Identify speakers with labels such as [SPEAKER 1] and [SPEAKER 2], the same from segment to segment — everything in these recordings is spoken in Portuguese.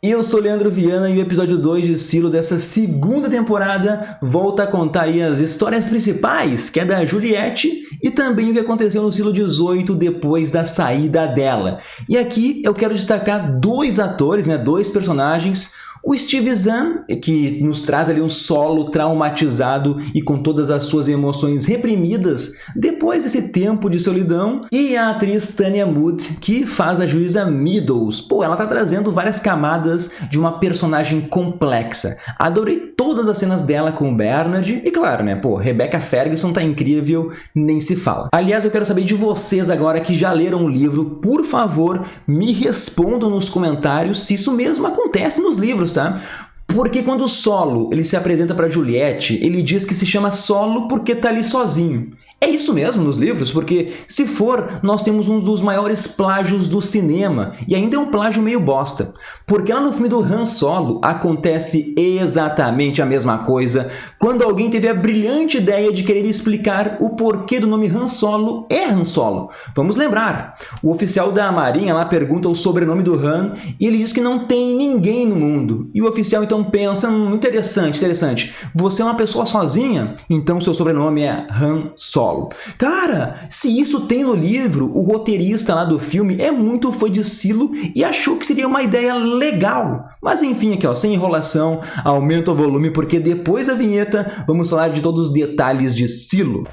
[SPEAKER 1] Eu sou Leandro Viana e o episódio 2 de Silo dessa segunda temporada volta a contar aí as histórias principais, que é da Juliette, e também o que aconteceu no Silo 18 depois da saída dela. E aqui eu quero destacar dois atores, dois personagens. O Steve Zahn, que nos traz ali um solo traumatizado e com todas as suas emoções reprimidas depois desse tempo de solidão. E a atriz Tanya Mood, que faz a juíza Meadows. Ela tá trazendo várias camadas de uma personagem complexa. Adorei todas as cenas dela com o Bernard. E claro, Rebecca Ferguson tá incrível, nem se fala. Aliás, eu quero saber de vocês agora que já leram o livro. Por favor, me respondam nos comentários se isso mesmo acontece nos livros, tá? Porque quando o Solo ele se apresenta para Juliette, ele diz que se chama Solo porque tá ali sozinho. É isso mesmo nos livros? Porque, se for, nós temos um dos maiores plágios do cinema, e ainda é um plágio meio bosta. Porque lá no filme do Han Solo acontece exatamente a mesma coisa quando alguém teve a brilhante ideia de querer explicar o porquê do nome Han Solo é Han Solo. Vamos lembrar, o oficial da Marinha lá pergunta o sobrenome do Han e ele diz que não tem ninguém no mundo. E o oficial então pensa, interessante, você é uma pessoa sozinha? Então seu sobrenome é Han Solo. Cara, se isso tem no livro, o roteirista lá do filme é muito fã de Silo e achou que seria uma ideia legal. Mas enfim, aqui sem enrolação, aumenta o volume porque depois da vinheta vamos falar de todos os detalhes de Silo.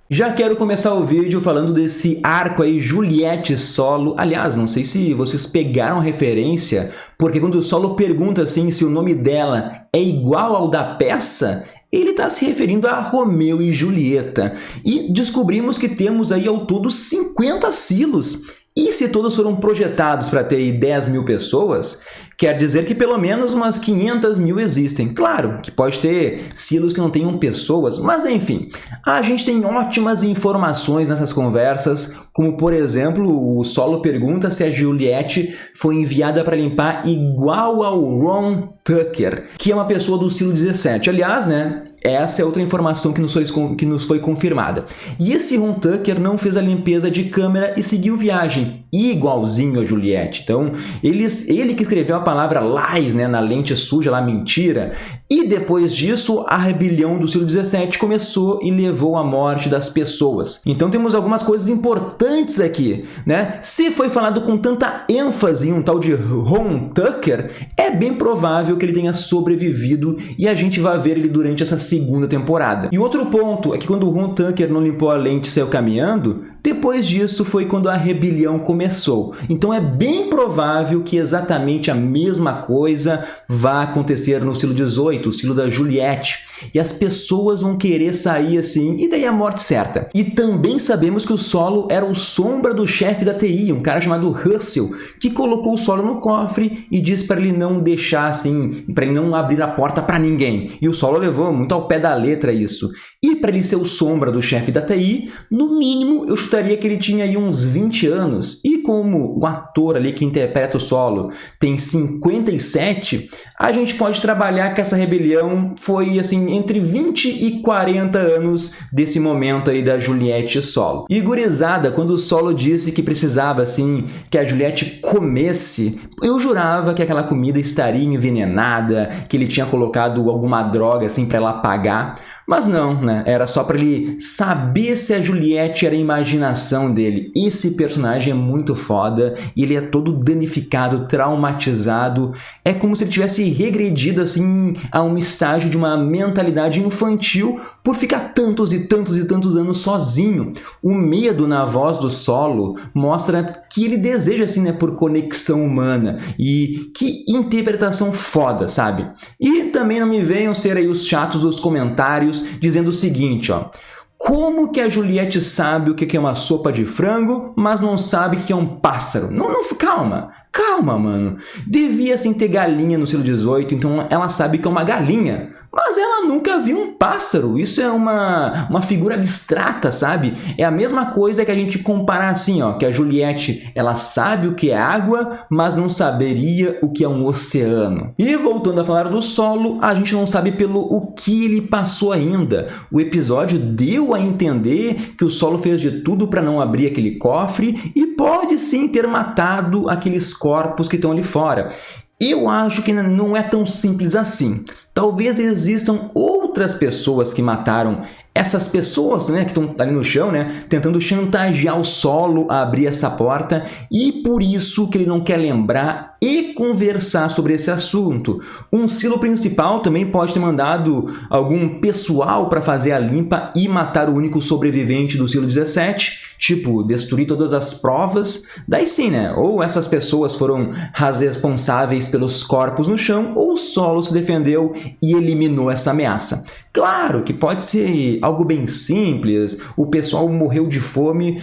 [SPEAKER 1] Já quero começar o vídeo falando desse arco aí, Juliette Solo. Aliás, não sei se vocês pegaram a referência, porque quando o Solo pergunta assim se o nome dela é igual ao da peça, ele está se referindo a Romeu e Julieta. E descobrimos que temos aí ao todo 50 silos. E se todos foram projetados para ter 10 mil pessoas, quer dizer que pelo menos umas 500 mil existem. Claro que pode ter silos que não tenham pessoas, mas enfim. A gente tem ótimas informações nessas conversas, como por exemplo, o Solo pergunta se a Juliette foi enviada para limpar igual ao Ron Tucker, que é uma pessoa do silo 17. Aliás, essa é outra informação que nos foi confirmada. E esse Ron Tucker não fez a limpeza de câmera e seguiu viagem, igualzinho a Juliette. Então, ele que escreveu a palavra lies, na lente suja, lá mentira. E depois disso, a rebelião do silo 17 começou e levou à morte das pessoas. Então, temos algumas coisas importantes aqui, Se foi falado com tanta ênfase em um tal de Ron Tucker, é bem provável que ele tenha sobrevivido e a gente vai ver ele durante essa segunda temporada. E outro ponto é que quando o Ron Tucker não limpou a lente e saiu caminhando, depois disso foi quando a rebelião começou. Então é bem provável que exatamente a mesma coisa vá acontecer no silo 18, o silo da Juliette. E as pessoas vão querer sair assim, e daí a morte certa. E também sabemos que o Solo era o sombra do chefe da TI, um cara chamado Russell, que colocou o Solo no cofre e disse para ele não deixar assim, para ele não abrir a porta para ninguém. E o Solo levou muito ao pé da letra isso. E para ele ser o sombra do chefe da TI, no mínimo eu chutaria que ele tinha aí uns 20 anos. E como o ator ali que interpreta o Solo tem 57, a gente pode trabalhar que essa rebelião foi assim entre 20 e 40 anos desse momento aí da Juliette Solo. E gurizada, quando o Solo disse que precisava assim que a Juliette comesse, eu jurava que aquela comida estaria envenenada, que ele tinha colocado alguma droga assim para ela apagar. Mas não, era só para ele saber se a Juliette era a imaginação dele. Esse personagem é muito foda e ele é todo danificado, traumatizado. É como se ele tivesse regredido assim a um estágio de uma mentalidade infantil por ficar tantos e tantos e tantos anos sozinho. O medo na voz do Solo mostra que ele deseja assim, por conexão humana. E que interpretação foda, sabe? E também não me venham ser aí os chatos dos comentários dizendo o seguinte, como que a Juliette sabe o que é uma sopa de frango, mas não sabe o que é um pássaro? Calma, mano. Devia sim ter galinha no silo 18, então ela sabe que é uma galinha. mas ela nunca viu um pássaro. Isso é uma figura abstrata, sabe? É a mesma coisa que a gente comparar assim, ó, que a Juliette, ela sabe o que é água, mas não saberia o que é um oceano. E voltando a falar do solo, a gente não sabe pelo o que ele passou ainda. O episódio deu a entender que o solo fez de tudo para não abrir aquele cofre e pode sim ter matado aqueles corpos que estão ali fora. Eu acho que não é tão simples assim. Talvez existam outras pessoas que mataram essas pessoas, né, que estão ali no chão, né, tentando chantagear o solo a abrir essa porta, e por isso que ele não quer lembrar e conversar sobre esse assunto. Um silo principal também pode ter mandado algum pessoal para fazer a limpa e matar o único sobrevivente do silo 17, tipo, destruir todas as provas. Daí sim, né, ou essas pessoas foram as responsáveis pelos corpos no chão, ou o solo se defendeu e eliminou essa ameaça. Claro que pode ser algo bem simples, o pessoal morreu de fome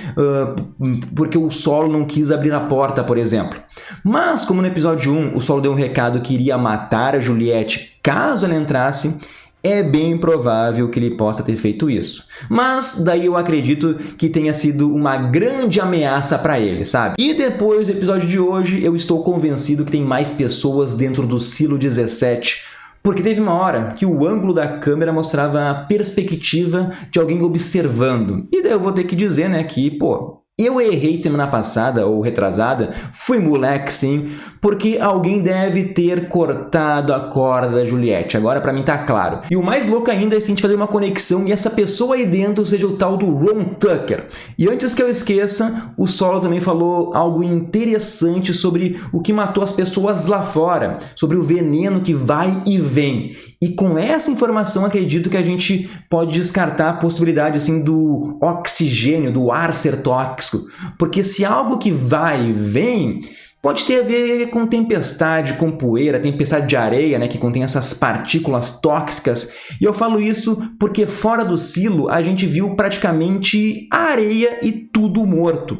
[SPEAKER 1] porque o solo não quis abrir a porta, por exemplo. Mas, como no episódio 1 o solo deu um recado que iria matar a Juliette caso ela entrasse, é bem provável que ele possa ter feito isso. Mas daí eu acredito que tenha sido uma grande ameaça para ele, sabe? E depois do episódio de hoje, eu estou convencido que tem mais pessoas dentro do silo 17, porque teve uma hora que o ângulo da câmera mostrava a perspectiva de alguém observando. E daí eu vou ter que dizer, né, que, pô, eu errei semana passada, ou retrasada, fui moleque sim, porque alguém deve ter cortado a corda da Juliette. Agora pra mim tá claro. E o mais louco ainda é se a gente fazer uma conexão e essa pessoa aí dentro seja o tal do Ron Tucker. E antes que eu esqueça, o Solo também falou algo interessante sobre o que matou as pessoas lá fora, sobre o veneno que vai e vem. E com essa informação acredito que a gente pode descartar a possibilidade assim do oxigênio, do ar ser tóxico. Porque se algo que vai e vem pode ter a ver com tempestade, com poeira, tempestade de areia, né, que contém essas partículas tóxicas. E eu falo isso porque fora do silo a gente viu praticamente areia e tudo morto.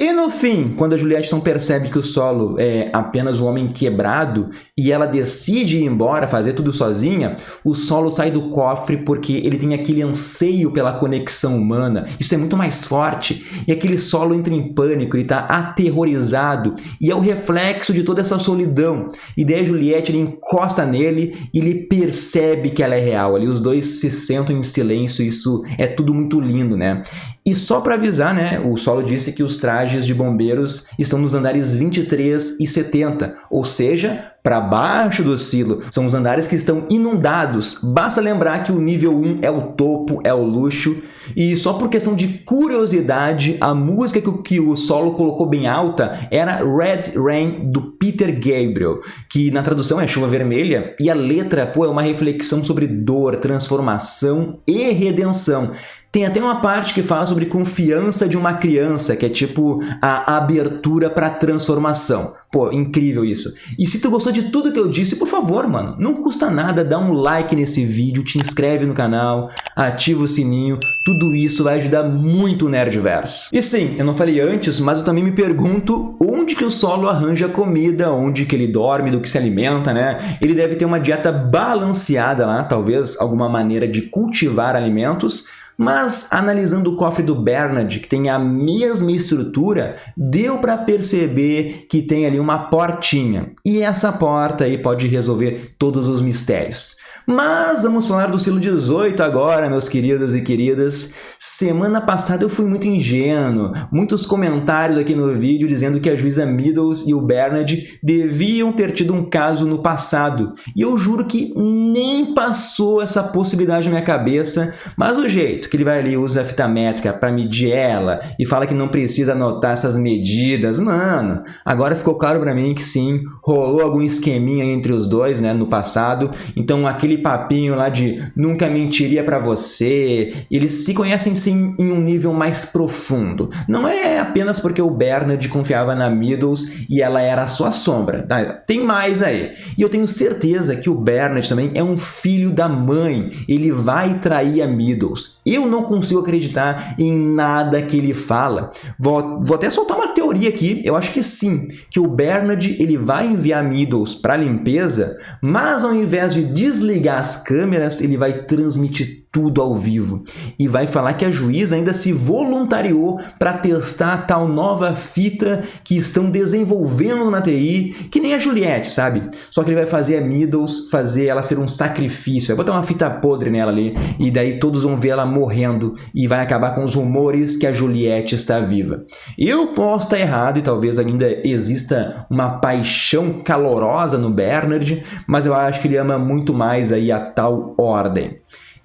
[SPEAKER 1] E no fim, quando a Juliette não percebe que o Solo é apenas um homem quebrado e ela decide ir embora, fazer tudo sozinha, o Solo sai do cofre porque ele tem aquele anseio pela conexão humana. Isso é muito mais forte. E aquele Solo entra em pânico, ele está aterrorizado. E é o reflexo de toda essa solidão. E daí a Juliette ele encosta nele e ele percebe que ela é real. Ali os dois se sentam em silêncio, isso é tudo muito lindo, né? E só para avisar, né, o Solo disse que os trajes de bombeiros estão nos andares 23 e 70, ou seja, para baixo do silo. São os andares que estão inundados. Basta lembrar que o nível 1 é o topo, é o luxo. E só por questão de curiosidade, a música que o Solo colocou bem alta era Red Rain, do Peter Gabriel, que na tradução é Chuva Vermelha, e a letra, pô, é uma reflexão sobre dor, transformação e redenção. Tem até uma parte que fala sobre confiança de uma criança, que é tipo a abertura para a transformação. Pô, incrível isso. E se tu gostou de tudo que eu disse, por favor, mano, não custa nada, dá um like nesse vídeo, te inscreve no canal, ativa o sininho, tudo isso vai ajudar muito o Nerdverso. E sim, eu não falei antes, mas eu também me pergunto onde que o Solo arranja comida, onde que ele dorme, do que se alimenta, né? Ele deve ter uma dieta balanceada lá, talvez alguma maneira de cultivar alimentos. Mas, analisando o cofre do Bernard, que tem a mesma estrutura, deu para perceber que tem ali uma portinha. E essa porta aí pode resolver todos os mistérios. Mas vamos falar do silo 18 agora, meus queridos e queridas. Semana passada eu fui muito ingênuo. Muitos comentários aqui no vídeo dizendo que a juíza Meadows e o Bernard deviam ter tido um caso no passado. E eu juro que nem passou essa possibilidade na minha cabeça, mas o jeito que ele vai ali, usa a fita métrica para medir ela e fala que não precisa anotar essas medidas, mano, agora ficou claro para mim que sim, rolou algum esqueminha entre os dois, né, no passado. Então aquele papinho lá de nunca mentiria para você, eles se conhecem sim em um nível mais profundo. Não é apenas porque o Bernard confiava na Meadows e ela era a sua sombra, tá? Tem mais aí. E eu tenho certeza que o Bernard também é um filho da mãe, ele vai trair a Meadows. Eu não consigo acreditar em nada que ele fala. Vou até soltar uma teoria aqui. Eu acho que sim, que o Bernard ele vai enviar Meadows para limpeza, mas ao invés de desligar ligar as câmeras, ele vai transmitir tudo ao vivo e vai falar que a juíza ainda se voluntariou para testar a tal nova fita que estão desenvolvendo na TI, que nem a Juliette, sabe? Só que ele vai fazer a Meadows fazer ela ser um sacrifício, vai botar uma fita podre nela ali e daí todos vão ver ela morrendo e vai acabar com os rumores que a Juliette está viva. Eu posso estar errado e talvez ainda exista uma paixão calorosa no Bernard, mas eu acho que ele ama muito mais aí a tal ordem.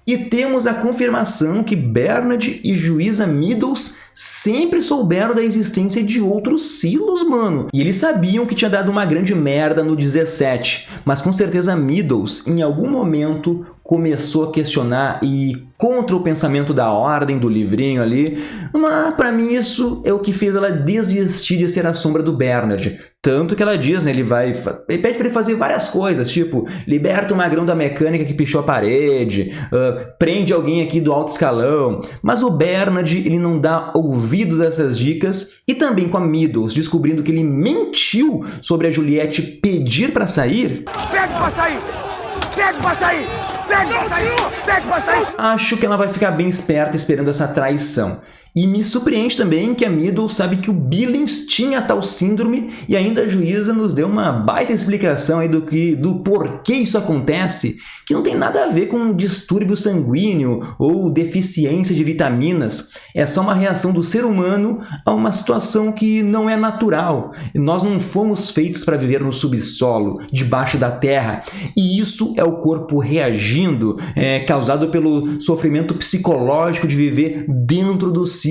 [SPEAKER 1] E temos a confirmação que Bernard e juíza Meadows sempre souberam da existência de outros silos, mano. E eles sabiam que tinha dado uma grande merda no 17, mas com certeza Meadows, em algum momento, começou a questionar e ir contra o pensamento da ordem, do livrinho ali, mas pra mim isso é o que fez ela desistir de ser a sombra do Bernard. Tanto que ela diz, né, ele pede pra ele fazer várias coisas, tipo, liberta o magrão da mecânica que pichou a parede, prende alguém aqui do alto escalão, mas o Bernard, ele não dá ouvidos a essas dicas, e também com a Meadows descobrindo que ele mentiu sobre a Juliette pedir pra sair.
[SPEAKER 2] Pede pra sair! Pede pra sair! Pede pra sair! Pede pra sair!
[SPEAKER 1] Acho que ela vai ficar bem esperta esperando essa traição. E me surpreende também que a Meadows sabe que o Billings tinha tal síndrome e ainda a juíza nos deu uma baita explicação aí do porquê isso acontece, que não tem nada a ver com distúrbio sanguíneo ou deficiência de vitaminas. É só uma reação do ser humano a uma situação que não é natural. Nós não fomos feitos para viver no subsolo, debaixo da terra. E isso é o corpo reagindo, causado pelo sofrimento psicológico de viver dentro do silo.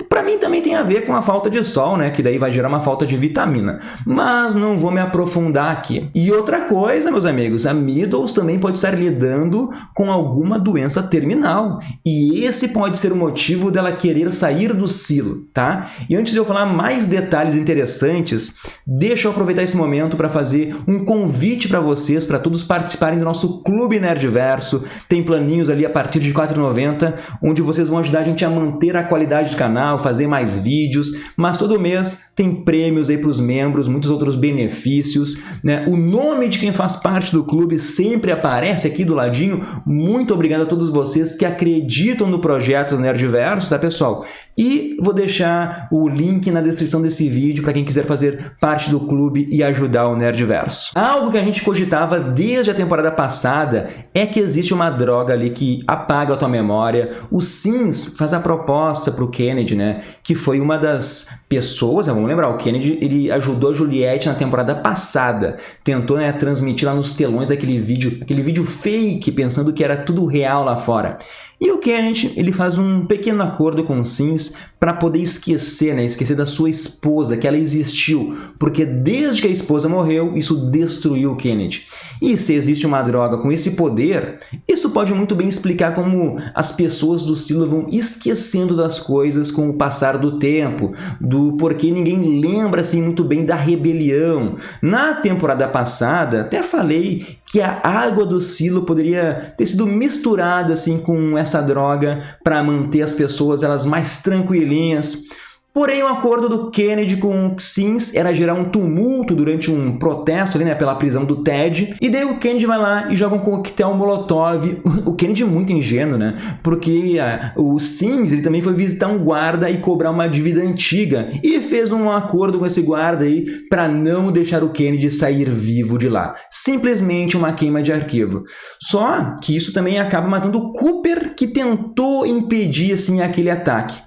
[SPEAKER 1] Para mim também tem a ver com a falta de sol, né? Que daí vai gerar uma falta de vitamina. Mas não vou me aprofundar aqui. E outra coisa, meus amigos, a Meadows também pode estar lidando com alguma doença terminal. E esse pode ser o motivo dela querer sair do silo, tá? E antes de eu falar mais detalhes interessantes, deixa eu aproveitar esse momento para fazer um convite para vocês, para todos participarem do nosso Clube Nerdverso. Tem planinhos ali a partir de R$ 4,90, onde vocês vão ajudar a gente a manter a qualidade do canal, fazer mais vídeos, mas todo mês tem prêmios aí para os membros, muitos outros benefícios, né? O nome de quem faz parte do clube sempre aparece aqui do ladinho. Muito obrigado a todos vocês que acreditam no projeto do Nerdverso, tá, pessoal? E vou deixar o link na descrição desse vídeo para quem quiser fazer parte do clube e ajudar o Nerdverso. Algo que a gente cogitava desde a temporada passada é que existe uma droga ali que apaga a tua memória. O Sims faz a proposta para o Kennedy, né? Que foi uma das pessoas, vamos lembrar, o Kennedy, ele ajudou a Juliette na temporada passada. Tentou, né, transmitir lá nos telões aquele vídeo fake, pensando que era tudo real lá fora. E o Kennedy, ele faz um pequeno acordo com o Sims para poder esquecer, né? Esquecer da sua esposa, que ela existiu, porque desde que a esposa morreu, isso destruiu o Kennedy. E se existe uma droga com esse poder, isso pode muito bem explicar como as pessoas do silo vão esquecendo das coisas com o passar do tempo, do porquê ninguém lembra assim muito bem da rebelião. Na temporada passada, até falei que a água do silo poderia ter sido misturada assim com essa droga para manter as pessoas elas mais tranquilinhas. Porém, o acordo do Kennedy com o Sims era gerar um tumulto durante um protesto ali, né, pela prisão do Ted. E daí o Kennedy vai lá e joga um coquetel molotov. O Kennedy é muito ingênuo, né? Porque o Sims ele também foi visitar um guarda e cobrar uma dívida antiga. E fez um acordo com esse guarda aí para não deixar o Kennedy sair vivo de lá. Simplesmente uma queima de arquivo. Só que isso também acaba matando o Cooper, que tentou impedir assim aquele ataque.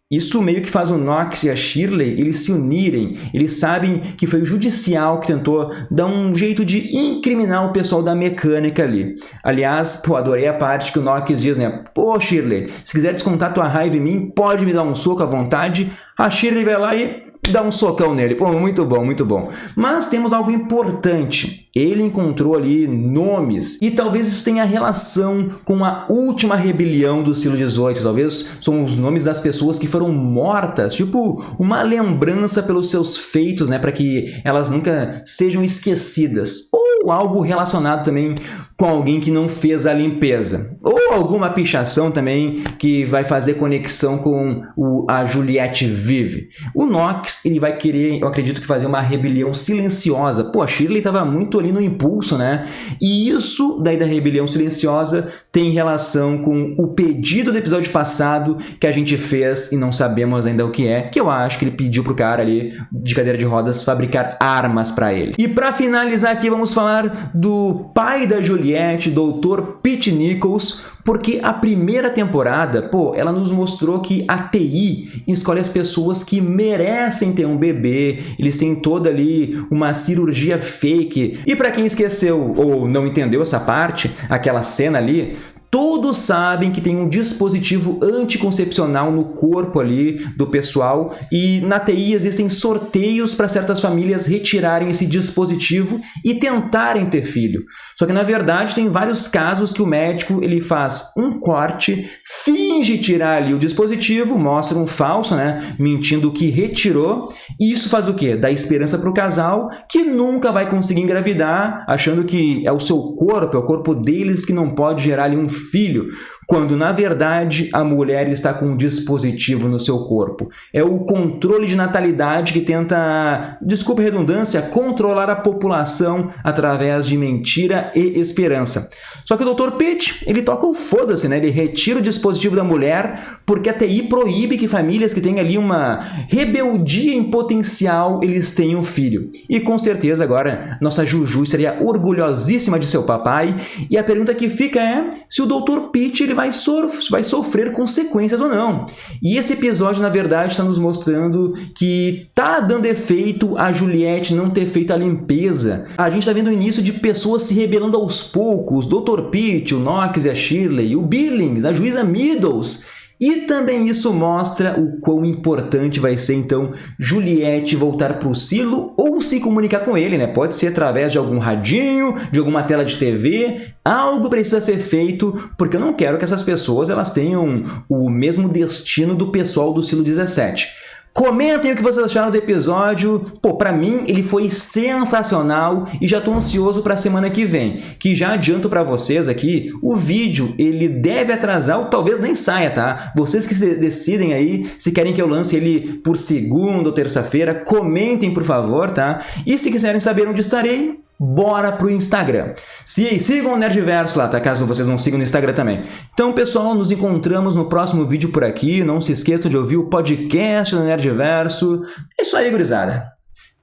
[SPEAKER 1] Isso meio que faz o Knox e a Shirley eles se unirem. Eles sabem que foi o judicial que tentou dar um jeito de incriminar o pessoal da mecânica ali. Aliás, pô, adorei a parte que o Knox diz, né? Pô, Shirley, se quiser descontar tua raiva em mim, pode me dar um soco à vontade. A Shirley vai lá e dá um socão nele. Pô, muito bom, muito bom. Mas temos algo importante. Ele encontrou ali nomes e talvez isso tenha relação com a última rebelião do Silo 18. Talvez são os nomes das pessoas que foram mortas, tipo uma lembrança pelos seus feitos, né, para que elas nunca sejam esquecidas. Ou algo relacionado também com alguém que não fez a limpeza. Ou alguma pichação também que vai fazer conexão com a Juliette vive. O Knox, ele vai querer, eu acredito que fazer uma rebelião silenciosa. Pô, a Shirley estava muito ali no impulso, né? E isso daí da rebelião silenciosa tem relação com o pedido do episódio passado que a gente fez e não sabemos ainda o que é, que eu acho que ele pediu pro cara ali de cadeira de rodas fabricar armas para ele. E para finalizar aqui, vamos falar do pai da Juliette, Dr. Pete Nichols, porque a primeira temporada, pô, ela nos mostrou que a TI escolhe as pessoas que merecem ter um bebê, eles têm toda ali uma cirurgia fake. E para quem esqueceu ou não entendeu essa parte, aquela cena ali, todos sabem que tem um dispositivo anticoncepcional no corpo ali do pessoal e na TI existem sorteios para certas famílias retirarem esse dispositivo e tentarem ter filho. Só que na verdade tem vários casos que o médico ele faz um corte, finge tirar ali o dispositivo, mostra um falso, né, mentindo que retirou, e isso faz o quê? Dá esperança para o casal que nunca vai conseguir engravidar, achando que é o seu corpo, é o corpo deles que não pode gerar ali um filho, quando na verdade a mulher está com um dispositivo no seu corpo. É o controle de natalidade que tenta, desculpa a redundância, controlar a população através de mentira e esperança. Só que o Dr. Pete, ele toca o foda-se, né? Ele retira o dispositivo da mulher porque a TI proíbe que famílias que têm ali uma rebeldia em potencial, eles tenham filho. E com certeza agora nossa Juju seria orgulhosíssima de seu papai. E a pergunta que fica é se o Dr. Pete ele vai sofrer consequências ou não. E esse episódio, na verdade, está nos mostrando que tá dando efeito a Juliette não ter feito a limpeza. A gente está vendo o início de pessoas se rebelando aos poucos. Dr. Pete, o Knox e a Shirley, o Billings, a juíza Meadows. E também isso mostra o quão importante vai ser, então, Juliette voltar para o Silo ou se comunicar com ele, né? Pode ser através de algum radinho, de alguma tela de TV. Algo precisa ser feito, porque eu não quero que essas pessoas elas tenham o mesmo destino do pessoal do Silo 17. Comentem o que vocês acharam do episódio. Pô, pra mim ele foi sensacional e já tô ansioso pra semana que vem. Que já adianto pra vocês aqui, o vídeo ele deve atrasar ou talvez nem saia, tá? Vocês que decidem aí se querem que eu lance ele por segunda ou terça-feira, comentem por favor, tá? E se quiserem saber onde estarei, bora pro Instagram. Sigam o Nerdverso lá, tá? Caso vocês não sigam no Instagram também. Então, pessoal, nos encontramos no próximo vídeo por aqui. Não se esqueçam de ouvir o podcast do Nerdverso. É isso aí, gurizada.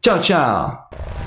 [SPEAKER 1] Tchau, tchau!